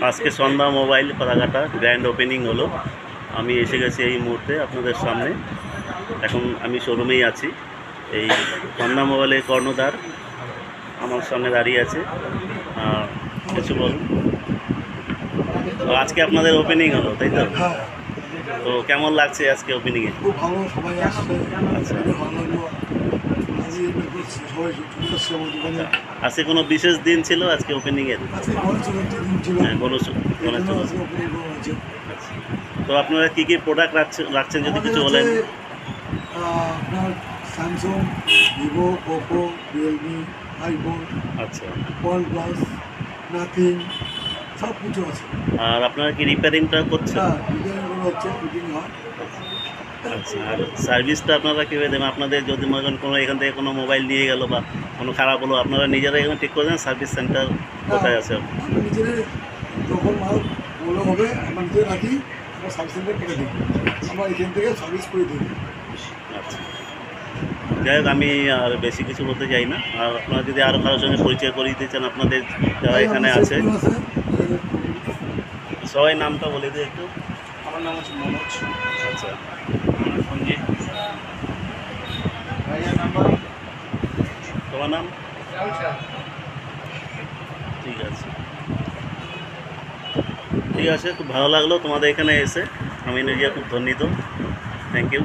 আজকে সন্ধ্যা mobile পাতাঘাটা grand opening হলো। আমি এসে গেছি এই মুহূর্তে আপনাদের সামনে। এখন আমি শোরুমেই আছি। এই সন্ধ্যা মোবাইলের কর্ণধার আমার সামনে দাঁড়িয়ে আছে। কিছু বলুন। তো আজকে আপনাদের ওপেনিং হলো, তাই তো? তো কেমন লাগছে আজকে ওপেনিংয়ে? খুব ভালো, সবাই আসছে। আচ্ছা, ভালো লাগলো। আজকে কোনো বিশেষ দিন ছিল আজকে ওপেনিংয়ের? হ্যাঁ, গণেশ চতুর্থী। তো আপনারা কী কী প্রোডাক্ট রাখছেন যদি কিছু বলেন? আপনার Samsung, Vivo, Oppo, Realme, iPhone, আচ্ছা, ওয়ানপ্লাস, নাথিং, সব কিছু আছে। আর আপনারা কি রিপেয়ারিংটা করছেন? রিপেয়ারিং হচ্ছে, ফিটিং হয়। আচ্ছা, আর সার্ভিসটা আপনারা কীভাবে দেবেন? আপনাদের যদি মনে করেন কোনো এখান থেকে কোনো মোবাইল নিয়ে গেল বা কোনো খারাপ হলো, আপনারা নিজেরা এখানে ঠিক করে দেন? সার্ভিস সেন্টার কোথায় আছে? আমরা নিজেরাই যখন মাল বলে হবে আমরা নিজে রাখি, আমরা সার্ভিস সেন্টার করে দিই, আমরা এখান থেকে সার্ভিস করে দিই। আচ্ছা, যাই হোক, আমি আর বেশি কিছু বলতে চাই না। আর আপনারা যদি আরও কারোর সঙ্গে পরিচয় করিয়ে দিতে চান আপনাদের যারা এখানে আছে, সবাই নামটা বলে দিই একটু। আমার নাম হচ্ছে মনোজ। আচ্ছা, সঞ্জিত। তোমার নাম? ঠিক আছে, ঠিক আছে, খুব ভালো লাগলো তোমাদের এখানে এসে। আমি নিজে খুব ধন্যবাদ। Thank you.